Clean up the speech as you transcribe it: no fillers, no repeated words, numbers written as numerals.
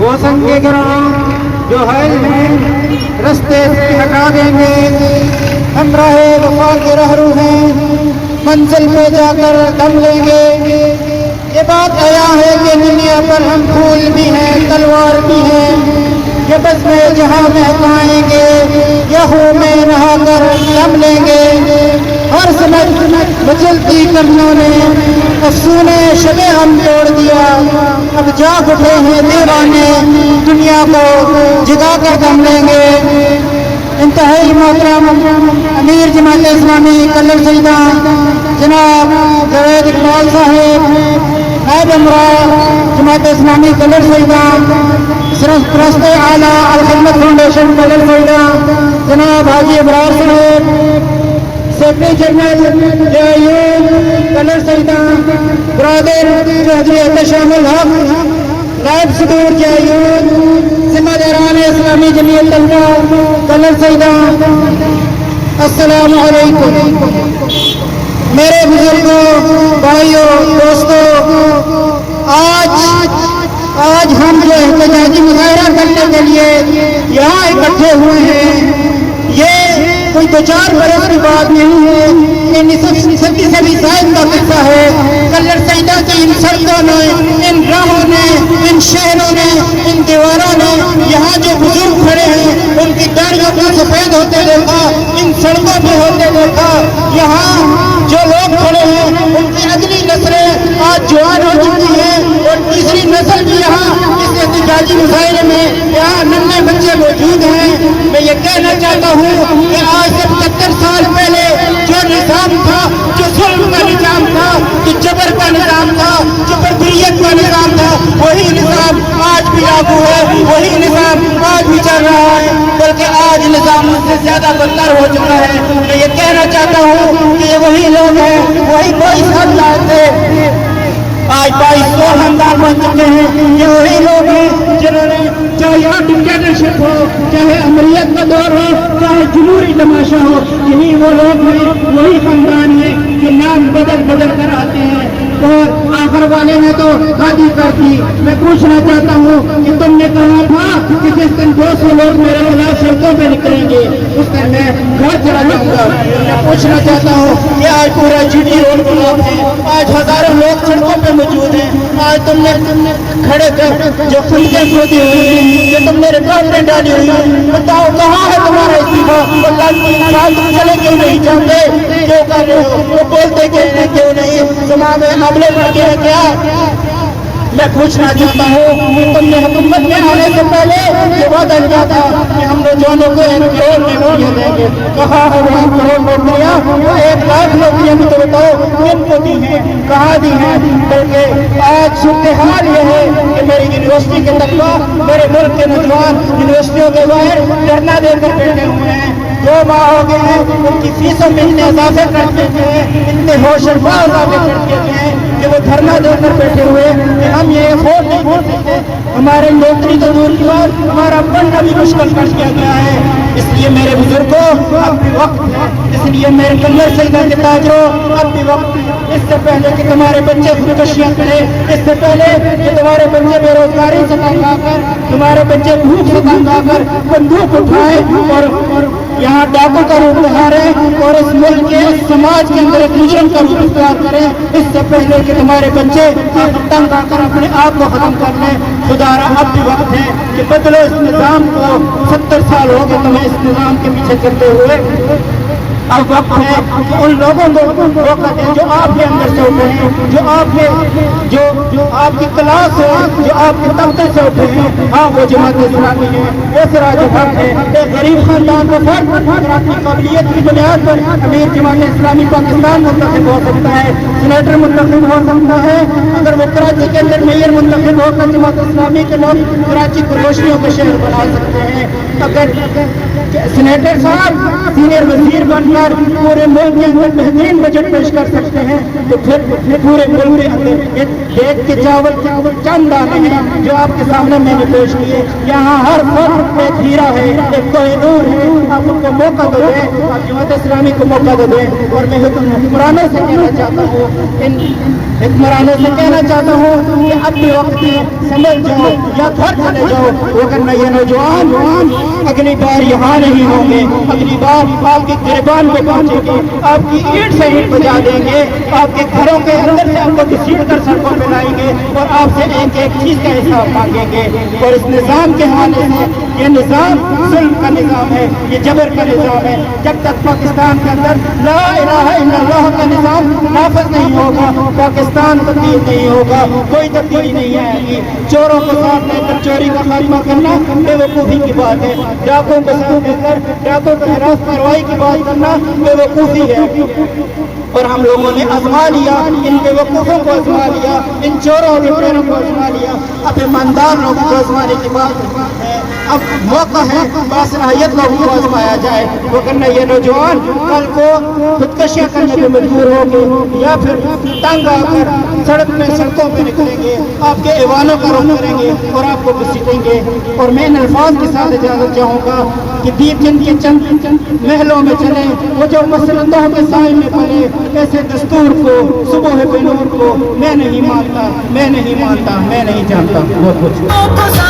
وہ سنگ گراں جو حائل ہیں رستے سے ہٹا دیں گے، ہم راہ وفا کے رہرو ہیں منزل پہ جا کر دم لیں گے۔ یہ بات عیاں ہے کہ دنیا پر ہم پھول بھی ہیں تلوار بھی ہیں، یہ بس میں جہاں مہکائیں گے یا ہوں میں نہا کر دم لیں گے۔ ہر سمجھ مچلتی کمیوں نے افسونے شب ہم توڑ دیا، اب جاگ اٹھے ہیں دیوانے دنیا کو جگا کر دم لیں گے۔ انتہائی محترم امیر جماعت اسلامی کلر سیدہ جناب جاوید اقبال صاحب، نائب امراء جماعت اسلامی کلر سیدہ سرپرست اعلیٰ الخدمت فاؤنڈیشن کلر سیدہ جناب حاجی ابرار صاحب، سیکرٹری جنرل جیو کلر سیدہ برادر چودھری احتشام الحق، نائب صدور جیو، ذمہ داران اسلامی جمعیت طلبہ کلر سیدہ، السلام علیکم۔ میرے بزرگوں، بھائیوں، دوستوں، آج ہم جو احتجاجی مظاہرہ کرنے کے لیے یہاں اکٹھے ہوئے ہیں، یہ کوئی دو چار برس کی بات نہیں ہے، یہ صدی سے بھی زائد کا قصہ ہے۔ کلر سیدہ کی ان سڑکوں نے، ان راہوں نے، ان شہروں نے، ان دیواروں نے یہاں جو بزرگ کھڑے ہیں ان کی داڑھیوں کو سفید ہوتے دیکھا، ان سڑکوں پہ ہوتے دیکھا۔ یہاں جو لوگ کھڑے ہیں ان کی اگلی نسلیں آج جوان ہو چکی ہیں، اور تیسری نسل بھی یہاں اس احتجاجی مظاہرے میں یہاں ننھے بچے موجود ہیں۔ میں یہ کہنا چاہتا ہوں کہ آج سے 75 سال پہلے جو نظام تھا، جو ظلم کا نظام تھا، جو جبر کا نظام تھا، جو بدریت کا نظام تھا، وہی نظام آج بھی لاگو ہے، وہی نظام آج بھی چل رہا ہے، بلکہ آج نظام اس سے زیادہ بدتر ہو چکا ہے۔ میں یہ کہنا چاہتا ہوں کہ یہ وہی لوگ ہیں، وہی 22 سال تھے، آج 2200 خاندان بن چکے ہیں۔ یہ وہی لوگ ہیں جنہوں نے چاہے یہاں ڈکٹیٹرشپ ہو، چاہے امریت کا دور ہو، چاہے جمہوری تماشا ہو، یہی وہ لوگ ہیں، وہی خاندان ہیں جو نام بدل بدل کر آتے ہیں، اور آخر والے نے تو شادی کر دی۔ میں پوچھنا چاہتا ہوں کہ تم نے کہا تھا کہ جس دن 200 لوگ میرے خلاف سڑکوں پہ نکلیں گے اس دن میں گھر چلا جاؤں گا۔ میں پوچھنا چاہتا ہوں کہ آج پورا جی ٹی روڈ بلاک ہے، آج ہزاروں لوگ سڑکوں پہ موجود ہیں، آج تم نے کھڑے کر جو خلقیں کھودی ہوئی ہیں، جو تم نے رکاوٹیں ڈالی ہوئی ہیں، بتاؤ کہاں ہے تمہارا استعفیٰ؟ اللہ کی سال تم چلے کیوں نہیں جانتے؟ کیوں کر رہے ہو؟ وہ بولتے کیوں نہیں؟ زمان میں حملے پڑ کے ہے کیا؟ میں پوچھنا چاہتا ہوں کہ تم نے حکومت میں آنے سے پہلے یہ وعدہ کیا تھا کہ ہم نوجوانوں کو 1 کروڑ نوکریاں دیں گے، کہاں ہے وہ 1 کروڑ نوکریاں؟ وہ 1 لاکھ نوکریاں بھی تو بتاؤ کن کو دی ہیں، کہاں دی ہیں؟ بلکہ آج صورتحال یہ ہے کہ میری یونیورسٹی کے طلبہ، میرے ملک کے نوجوان یونیورسٹیوں کے باہر دھرنا دے کر بیٹھے ہوئے ہیں۔ 2 ماہ ہو گئے ہیں، ان کی فیسوں میں اتنے اضافے کر دیے گئے ہیں، اتنے ہوشربا اضافے کر دیے گئے ہیں کہ وہ دھرنا دے کر بیٹھے ہوئے کہ ہم یہ افورڈ نہیں کر سکتے، ہمارے نوکری تو دور کی بات، ہمارا بننا بھی مشکل کر دیا گیا ہے۔ اس لیے میرے بزرگوں اب بھی وقت ہے، اس لیے میرے کلر سیدہ کے تاجروں اب بھی وقت ہے۔ اس سے پہلے کہ تمہارے بچے خودکشیاں کریں، اس سے پہلے کہ تمہارے بچے بے روزگاری سے تنگ آ کر، تمہارے بچے بھوک سے تنگ آ کر بندوق اٹھائے اور یہاں ڈاکو کا روپ دکھاریں اور اس ملک کے سماج کے اندر ایک مجرم کا روپ اختیار کریں، اس سے پہلے کہ تمہارے بچے تنگ آ کر اپنے آپ کو ختم کر لیں، خدارا اب بھی وقت ہے کہ بدلو اس نظام کو۔ 70 سال ہو گئے تمہیں اس نظام کے پیچھے چلتے ہوئے، اب وقت ہے کہ ان لوگوں کو روکا دیں جو آپ کے اندر سے اٹھے ہیں، جو آپ کی کلاس ہے، جو آپ کے طبقے سے اٹھے ہیں۔ ہاں وہ جماعت اسلامی ہے، وہ سراج حق ہے، ایک غریب خاندان کو فرق اگر اپنی قابلیت کی بنیاد پر امیر جماعت اسلامی پاکستان منتخب ہو سکتا ہے، سینیٹر منتخب ہو سکتا ہے، اگر وہ کراچی کے اندر میئر منتخب ہو کر جماعت اسلامی کے لوگ کراچی کو روشنیوں کا شہر بنا سکتے ہیں، اگر سینیٹر صاحب سینئر وزیر بن کر پورے ملک کے اندر بہترین بجٹ پیش کر سکتے ہیں تو پھر پورے ملک کے اندر دیکھ کے چاول چند دانے ہیں جو آپ کے سامنے میں نے پیش کیے. یہاں ہر فرد ایک ہیرا ہے, ایک کوہ نور ہے. آپ ان کو موقع دو دیں, آپ جماعت اسلامی کو موقع دو دیں. اور میں حکمرانوں سے کہنا چاہتا ہوں, ان حکمرانوں سے کہنا چاہتا ہوں کہ اپنے وقت سمجھ جاؤ یا گھر چلے جاؤ, وگرنہ یہ نوجوان اگلی بار یہاں نہیں ہوں گے. اگلی بار آپ کے گریبان کو پہنچیں گے, آپ کی اینٹ سے اینٹ بجا دیں گے, آپ کے گھروں کے اندر سے آپ کو کسی کر سڑکوں پہ لائیں گے اور آپ سے ایک ایک چیز کا حساب مانگیں گے. اور اس نظام کے حوالے سے یہ نظام ظلم کا نظام ہے, یہ جبر کا نظام ہے. جب تک پاکستان کے اندر لا الہ الا اللہ کا نظام نافذ نہیں ہوگا, پاکستان تبدیل نہیں ہوگا, کوئی تبدیلی نہیں آئے گی. چوروں کو ساتھ لے کر چوری کا خاتمہ کرنا بے وقوفی کی بات ہے. ڈاکوں کو ساتھ لے کر ڈاکوں کا ہراس کارروائی کی بات کرنا بے وقوفی ہے. اور ہم لوگوں نے آزما لیا, ان بے وقوفوں کو آزما لیا, ان چوروں کے پیروں کو آزما لیا. اب ایماندار لوگوں کو آزمانے کی بات ہے. اب موقع ہے باصلاحیت لوگوں کو آزمایا جائے, وگرنہ یہ نوجوان کل کو خودکشیاں کرنے پہ مجبور ہوں گے یا پھر تنگ آ کر سڑکوں پہ نکلیں گے, آپ کے ایوانوں کا رخ کریں گے اور آپ کو گھسیٹیں گے. اور میں ان الفاظ کے ساتھ اجازت چاہوں گا کہ دیپ جن کے چند محلوں میں چلیں, وہ جو مسلطوں کے سائے میں پڑے, ایسے دستور کو صبح بے نور کو میں نہیں مانتا, میں نہیں مانتا, میں نہیں جانتا. بہت کچھ